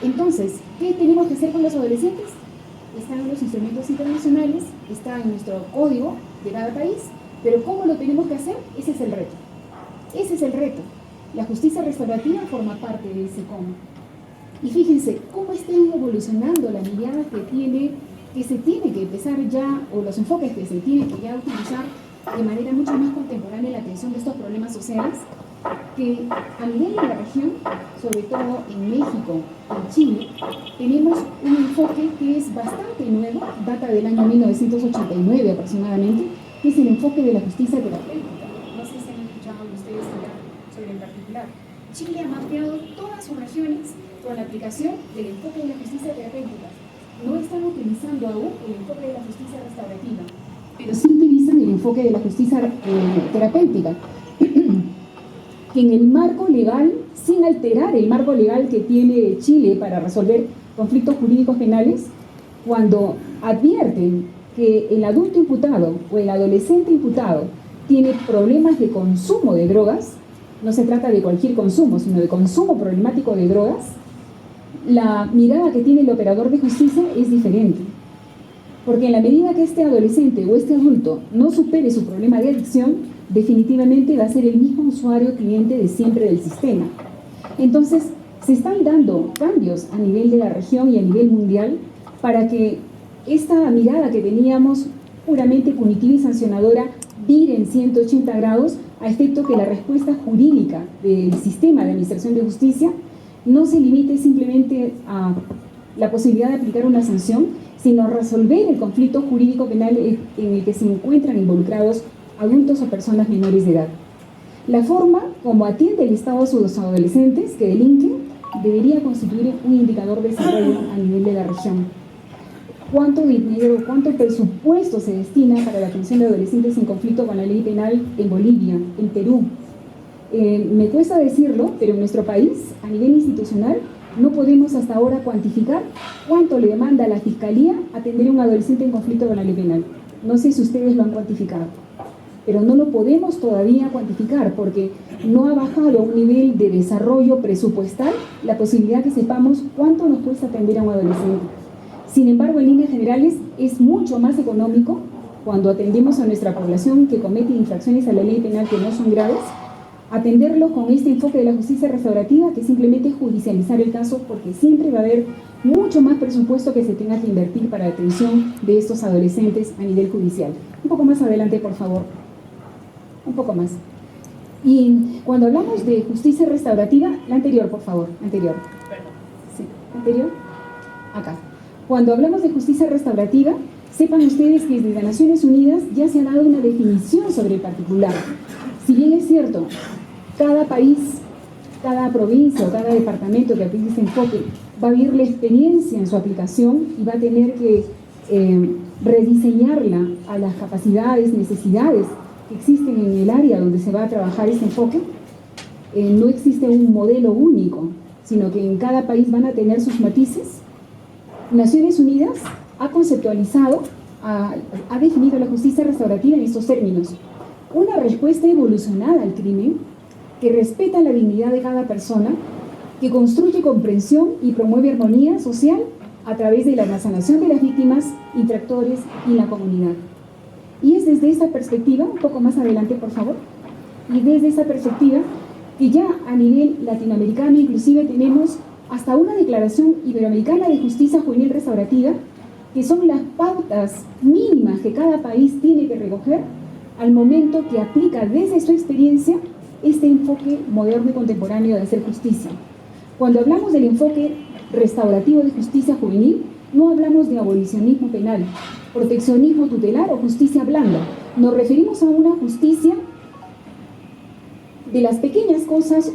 Entonces, ¿qué tenemos que hacer con los adolescentes? Están en los instrumentos internacionales, está en nuestro código de cada país, pero ¿cómo lo tenemos que hacer? Ese es el reto. Ese es el reto. La justicia restaurativa forma parte de ese cómo. Y fíjense cómo está evolucionando la mirada que se tiene que empezar ya, o los enfoques que se tienen que ya utilizar de manera mucho más contemporánea en la atención de estos problemas sociales, que a nivel de la región, sobre todo en México, en Chile, tenemos un enfoque que es bastante nuevo, data del año 1989 aproximadamente, que es el enfoque de la justicia terapéutica. No sé si han escuchado ustedes hablar sobre el particular. Chile ha mapeado todas sus regiones con la aplicación del enfoque de la justicia terapéutica. No están utilizando aún el enfoque de la justicia restaurativa, pero sí utilizan el enfoque de la justicia terapéutica, que en el marco legal, sin alterar el marco legal que tiene Chile para resolver conflictos jurídicos penales, cuando advierten que el adulto imputado o el adolescente imputado tiene problemas de consumo de drogas, no se trata de cualquier consumo, sino de consumo problemático de drogas, la mirada que tiene el operador de justicia es diferente. Porque en la medida que este adolescente o este adulto no supere su problema de adicción, definitivamente va a ser el mismo usuario cliente de siempre del sistema. Entonces, se están dando cambios a nivel de la región y a nivel mundial para que esta mirada que teníamos puramente punitiva y sancionadora vire en 180 grados a efecto que la respuesta jurídica del sistema de administración de justicia no se limite simplemente a la posibilidad de aplicar una sanción, sino resolver el conflicto jurídico penal en el que se encuentran involucrados adultos o personas menores de edad. La forma como atiende el Estado a sus adolescentes que delinquen debería constituir un indicador de desarrollo a nivel de la región. ¿Cuánto dinero, cuánto presupuesto se destina para la atención de adolescentes en conflicto con la ley penal en Bolivia, en Perú? Me cuesta decirlo, pero en nuestro país, a nivel institucional, no podemos hasta ahora cuantificar cuánto le demanda a la Fiscalía atender a un adolescente en conflicto con la ley penal. No sé si ustedes lo han cuantificado, pero no lo podemos todavía cuantificar porque no ha bajado a un nivel de desarrollo presupuestal la posibilidad que sepamos cuánto nos cuesta atender a un adolescente. Sin embargo, en líneas generales, es mucho más económico cuando atendemos a nuestra población que comete infracciones a la ley penal que no son graves, atenderlo con este enfoque de la justicia restaurativa que simplemente judicializar el caso, porque siempre va a haber mucho más presupuesto que se tenga que invertir para la atención de estos adolescentes a nivel judicial. Un poco más adelante, por favor. Un poco más. Y cuando hablamos de justicia restaurativa, la anterior, por favor, anterior. Sí, anterior. Acá. Cuando hablamos de justicia restaurativa, sepan ustedes que desde las Naciones Unidas ya se ha dado una definición sobre el particular. Si bien es cierto, cada país, cada provincia o cada departamento que aplique este enfoque va a vivir la experiencia en su aplicación y va a tener que rediseñarla a las capacidades, necesidades que existen en el área donde se va a trabajar este enfoque. No existe un modelo único, sino que en cada país van a tener sus matices. Naciones Unidas ha conceptualizado, ha definido la justicia restaurativa en estos términos: una respuesta evolucionada al crimen que respeta la dignidad de cada persona, que construye comprensión y promueve armonía social a través de la sanación de las víctimas, infractores y la comunidad. Y es desde esta perspectiva, un poco más adelante por favor, y desde esa perspectiva que ya a nivel latinoamericano inclusive tenemos hasta una declaración iberoamericana de justicia juvenil restaurativa, que son las pautas mínimas que cada país tiene que recoger al momento que aplica desde su experiencia este enfoque moderno y contemporáneo de hacer justicia. Cuando hablamos del enfoque restaurativo de justicia juvenil, no hablamos de abolicionismo penal, proteccionismo tutelar o justicia blanda. Nos referimos a una justicia de las pequeñas cosas,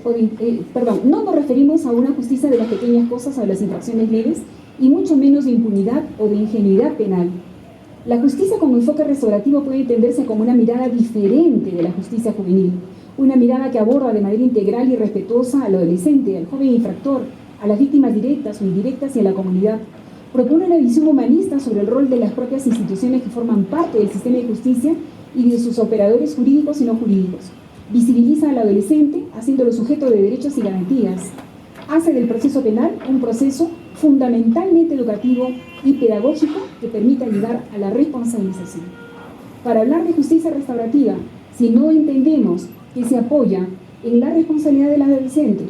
no nos referimos a una justicia de las pequeñas cosas o de las infracciones leves, y mucho menos de impunidad o de ingenuidad penal. La justicia como enfoque restaurativo puede entenderse como una mirada diferente de la justicia juvenil, una mirada que aborda de manera integral y respetuosa al adolescente, al joven infractor, a las víctimas directas o indirectas y a la comunidad. Propone una visión humanista sobre el rol de las propias instituciones que forman parte del sistema de justicia y de sus operadores jurídicos y no jurídicos. Visibiliza al adolescente, haciéndolo sujeto de derechos y garantías. hace del proceso penal un proceso fundamentalmente educativo y pedagógico que permita llegar a la responsabilización. Para hablar de justicia restaurativa, si no entendemos que se apoya en la responsabilidad del adolescente,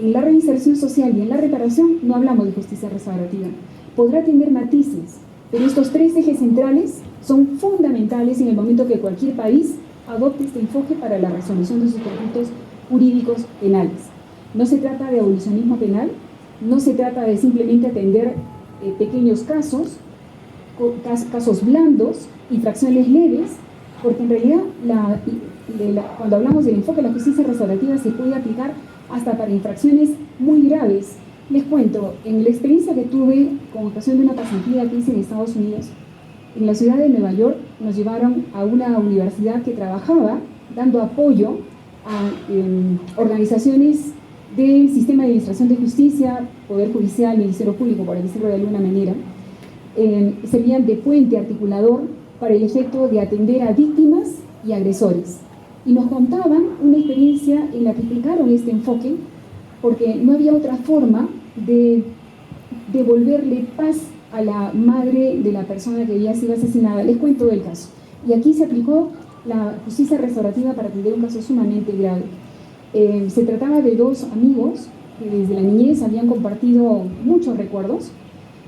en la reinserción social y en la reparación, no hablamos de justicia restaurativa. Podrá tener matices, pero estos tres ejes centrales son fundamentales en el momento que cualquier país adopte este enfoque para la resolución de sus conflictos jurídicos penales. No se trata de abolicionismo penal, no se trata de simplemente atender pequeños casos blandos, infracciones leves, porque en realidad cuando hablamos del enfoque de la justicia restaurativa se puede aplicar hasta para infracciones muy graves. Les cuento, en la experiencia que tuve con ocasión de una pasantía que hice en Estados Unidos, en la ciudad de Nueva York nos llevaron a una universidad que trabajaba dando apoyo a organizaciones del sistema de administración de justicia, Poder Judicial, Ministerio Público, por decirlo de alguna manera. Servían de puente articulador para el efecto de atender a víctimas y agresores. Y nos contaban una experiencia en la que explicaron este enfoque, porque no había otra forma de devolverle paz a la madre de la persona que había sido asesinada. Les cuento el caso. Y aquí se aplicó la justicia restaurativa para atender un caso sumamente grave. Se trataba de dos amigos que desde la niñez habían compartido muchos recuerdos.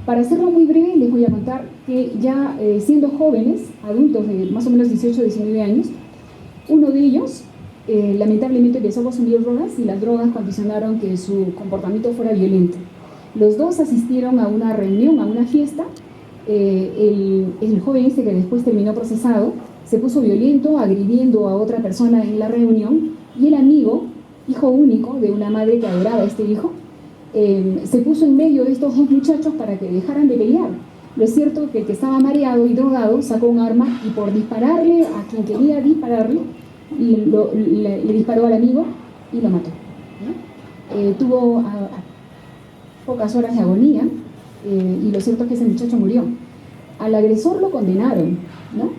Para hacerlo muy breve, les voy a contar que ya siendo jóvenes, adultos de más o menos 18 o 19 años, uno de ellos lamentablemente empezó a consumir drogas y las drogas condicionaron que su comportamiento fuera violento. Los dos asistieron a una reunión, a una fiesta. El joven ese que después terminó procesado se puso violento, agrediendo a otra persona en la reunión, y el amigo, hijo único de una madre que adoraba a este hijo, se puso en medio de estos dos muchachos para que dejaran de pelear. Lo es cierto que el que estaba mareado y drogado sacó un arma y por dispararle a quien quería dispararle, le disparó al amigo y lo mató, ¿no? Tuvo a pocas horas de agonía y lo cierto es que ese muchacho murió. Al agresor lo condenaron, ¿no?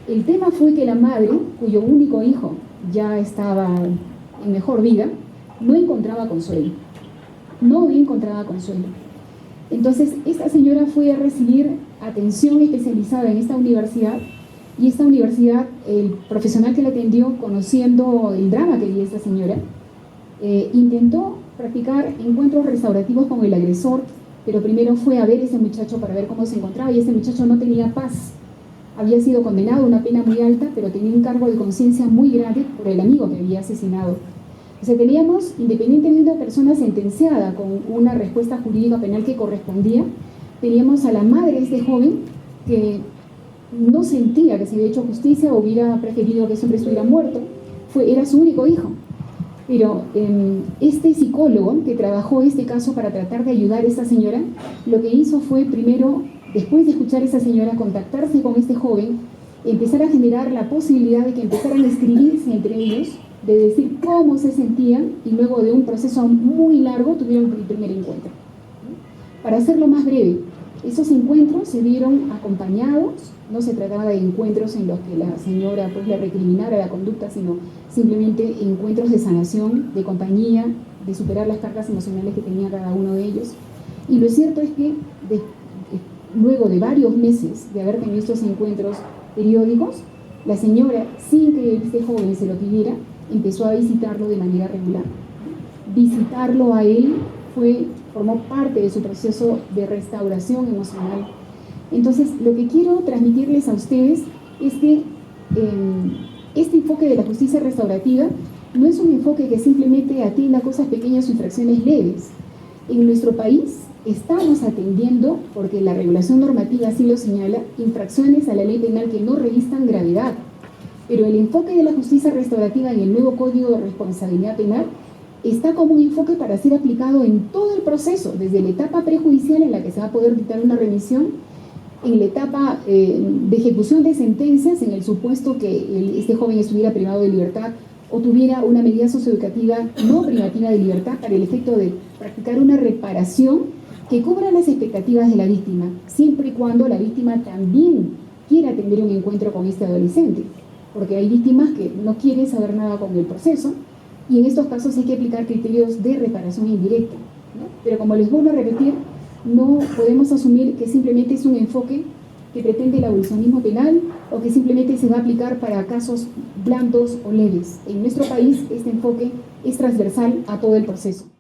El tema fue que la madre, cuyo único hijo ya estaba en mejor vida, no encontraba consuelo. Entonces, esta señora fue a recibir atención especializada en esta universidad, y esta universidad, el profesional que la atendió, conociendo el drama que vivía esta señora, intentó practicar encuentros restaurativos con el agresor, pero primero fue a ver a ese muchacho para ver cómo se encontraba, y ese muchacho no tenía paz. Había sido condenado a una pena muy alta, pero tenía un cargo de conciencia muy grave por el amigo que había asesinado. O sea, teníamos, independientemente de una persona sentenciada con una respuesta jurídica penal que correspondía, teníamos a la madre de este joven que no sentía que se había hecho justicia, o hubiera preferido que ese hombre estuviera muerto. Era su único hijo. Pero este psicólogo que trabajó este caso para tratar de ayudar a esta señora, lo que hizo fue primero, después de escuchar a esa señora, contactarse con este joven, empezar a generar la posibilidad de que empezaran a escribirse entre ellos, de decir cómo se sentían, y luego de un proceso muy largo tuvieron el primer encuentro. Para hacerlo más breve, esos encuentros se dieron acompañados, no se trataba de encuentros en los que la señora pues le recriminara la conducta, sino simplemente encuentros de sanación, de compañía, de superar las cargas emocionales que tenía cada uno de ellos. Y lo cierto es que luego de varios meses de haber tenido estos encuentros periódicos, la señora, sin que este joven se lo pidiera, empezó a visitarlo de manera regular. Visitarlo a él formó parte de su proceso de restauración emocional. Entonces, lo que quiero transmitirles a ustedes es que este enfoque de la justicia restaurativa no es un enfoque que simplemente atienda a cosas pequeñas o infracciones leves. En nuestro país estamos atendiendo, porque la regulación normativa así lo señala, infracciones a la ley penal que no revistan gravedad. Pero el enfoque de la justicia restaurativa en el nuevo Código de Responsabilidad Penal está como un enfoque para ser aplicado en todo el proceso, desde la etapa prejudicial en la que se va a poder dictar una remisión, en la etapa de ejecución de sentencias, en el supuesto que este joven estuviera privado de libertad o tuviera una medida socioeducativa no privativa de libertad para el efecto de practicar una reparación que cubra las expectativas de la víctima, siempre y cuando la víctima también quiera tener un encuentro con este adolescente, porque hay víctimas que no quieren saber nada con el proceso, y en estos casos hay que aplicar criterios de reparación indirecta, ¿no? Pero como les vuelvo a repetir, no podemos asumir que simplemente es un enfoque que pretende el abolicionismo penal o que simplemente se va a aplicar para casos blandos o leves. En nuestro país este enfoque es transversal a todo el proceso.